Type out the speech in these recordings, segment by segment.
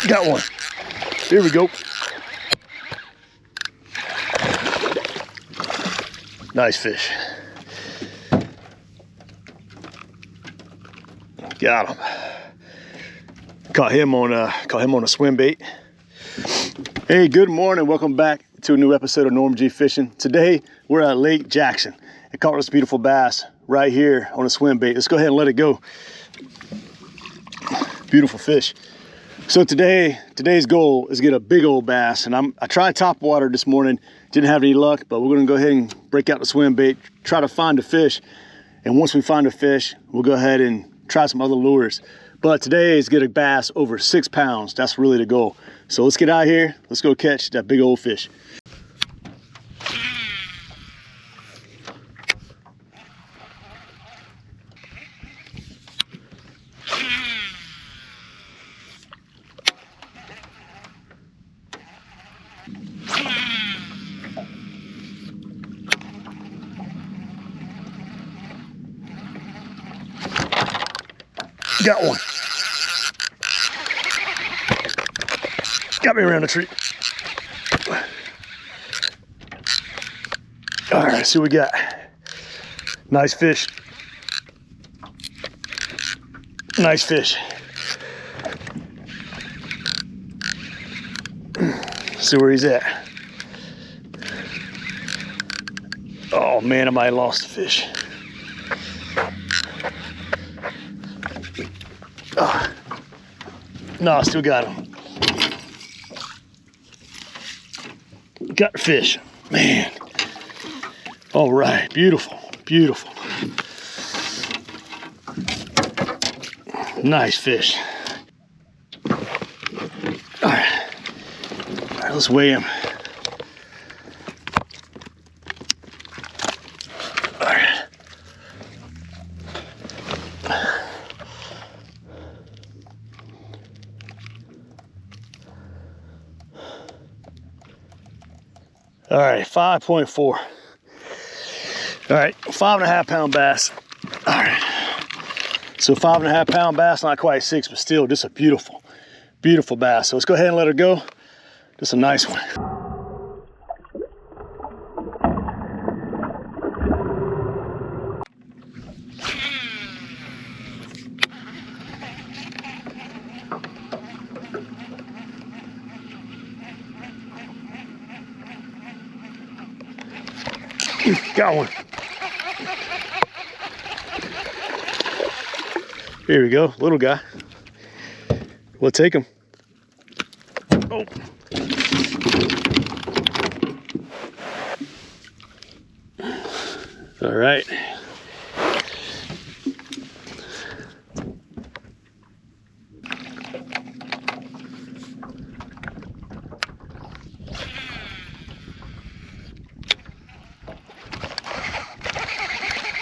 Got one. Here we go. Nice fish. Got him. Caught him on a swim bait. Hey, good morning. Welcome back to a new episode of Norm G Fishing. Today we're at Lake Jackson. I caught this beautiful bass right here on a swim bait. Let's go ahead and let it go. Beautiful fish. So today's goal is to get a big old bass, and I tried top water this morning, didn't have any luck, but we're gonna go ahead and break out the swim bait, try to find a fish, and once we find a fish, we'll go ahead and try some other lures. But today is get a bass over 6 pounds. That's really the goal. So let's get out here, let's go catch that big old fish. Got one. Got me around the tree. All right, see what we got. Nice fish. Nice fish. See where he's at. Oh man, I might have lost the fish. Oh. No, I still got him. Got the fish, man. All right, beautiful, beautiful. Nice fish. All right, let's weigh him. All right. All right, 5.4. All right, 5.5 pound bass. All right, so 5.5 pound bass, not quite 6, but still just a beautiful, beautiful bass. So let's go ahead and let her go. Just a nice one. Got one. Here we go, little guy. We'll take him. Oh. All right.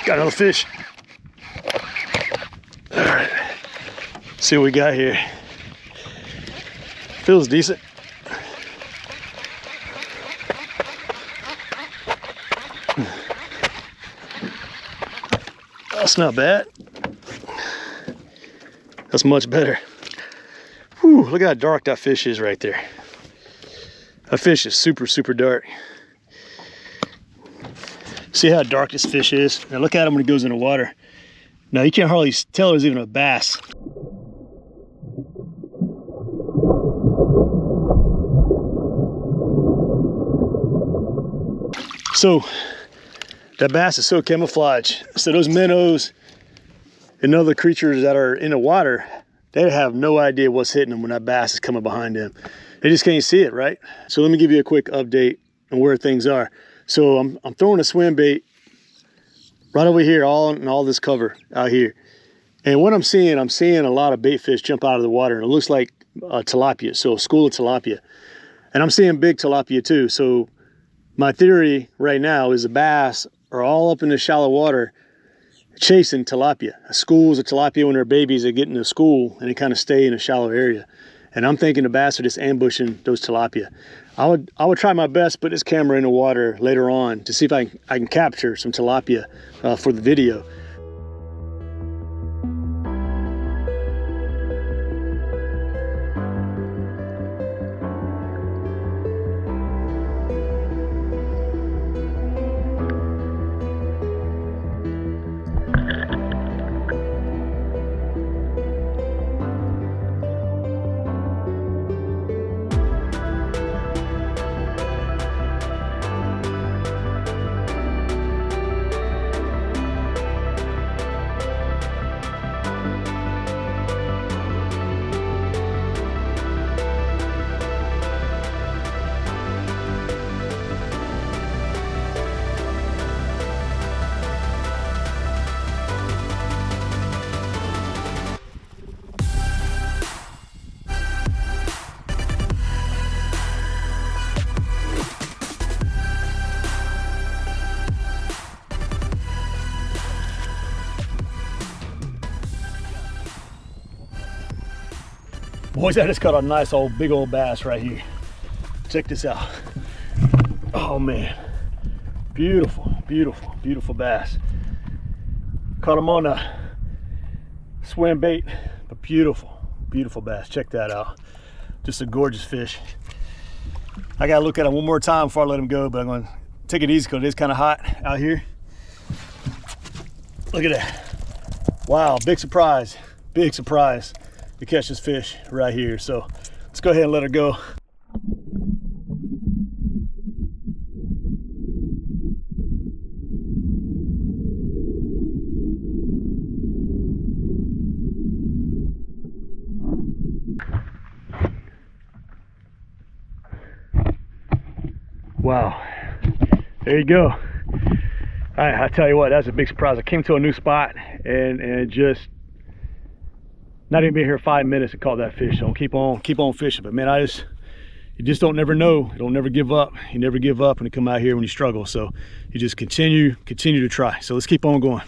Got another fish. All right, see what we got here. Feels decent. That's not bad. That's much better. Whew, look how dark that fish is right there. That fish is super, super dark. See how dark this fish is? Now look at him when he goes in the water. Now you can't hardly tell there's even a bass. So that bass is so camouflaged. So those minnows and other creatures that are in the water, they have no idea what's hitting them when that bass is coming behind them. They just can't see it, right? So let me give you a quick update on where things are. So I'm throwing a swim bait right over here, all this cover out here. And what I'm seeing a lot of bait fish jump out of the water. It looks like tilapia, so a school of tilapia. And I'm seeing big tilapia too. So my theory right now is the bass are all up in the shallow water chasing tilapia. Schools of tilapia when they're babies, they get into school and they kind of stay in a shallow area. And I'm thinking the bass are just ambushing those tilapia. I would try my best to put this camera in the water later on to see if I can capture some tilapia for the video. Boys, I just caught a nice old big old bass right here. Check this out. Oh man, beautiful, beautiful, beautiful bass. Caught him on a swim bait, but beautiful, beautiful bass. Check that out. Just a gorgeous fish. I gotta look at him one more time before I let him go, but I'm gonna take it easy because it is kind of hot out here. Look at that. Wow, big surprise to catch this fish right here. So let's go ahead and let her go. Wow, there you go. I tell you what, that's a big surprise. I came to a new spot and just not even been here 5 minutes and caught that fish. So keep on fishing. But man, you just don't never know. You don't never give up. You never give up when you come out here when you struggle. So you just continue to try. So let's keep on going.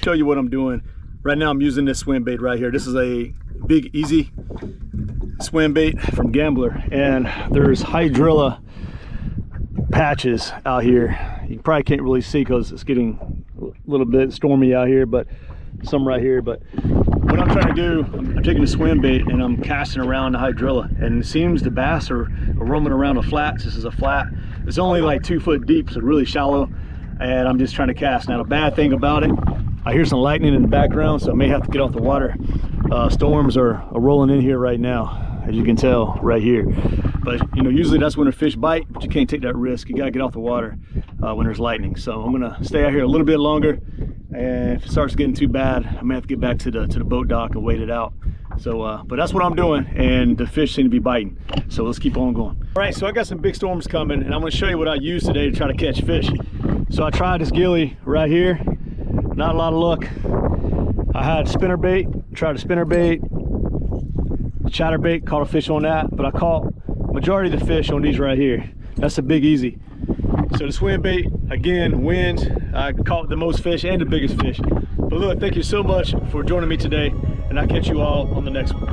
Show you what I'm doing. Right now I'm using this swim bait right here. This is a Big Easy swim bait from Gambler. And there's hydrilla patches out here. You probably can't really see because it's getting a little bit stormy out here, but some right here. But what I'm trying to do, I'm taking a swim bait and I'm casting around the hydrilla, and it seems the bass are roaming around the flats. This is a flat. It's only like 2 foot deep, so really shallow, and I'm just trying to cast. Now the bad thing about it, I hear some lightning in the background, so I may have to get off the water. Storms are rolling in here right now, as you can tell right here. But you know, usually that's when a fish bite, but you can't take that risk. You gotta get off the water when there's lightning. So I'm gonna stay out here a little bit longer, and if it starts getting too bad, I may have to get back to the boat dock and wait it out. So but that's what I'm doing, and the fish seem to be biting. So let's keep on going. All right, so I got some big storms coming, and I'm gonna show you what I used today to try to catch fish. So I tried this gilly right here, not a lot of luck. I had spinner bait, tried a spinner bait, chatterbait, caught a fish on that, but I caught majority of the fish on these right here. That's a Big Easy. So the swim bait again wins. I caught the most fish and the biggest fish. But look, thank you so much for joining me today, and I'll catch you all on the next one.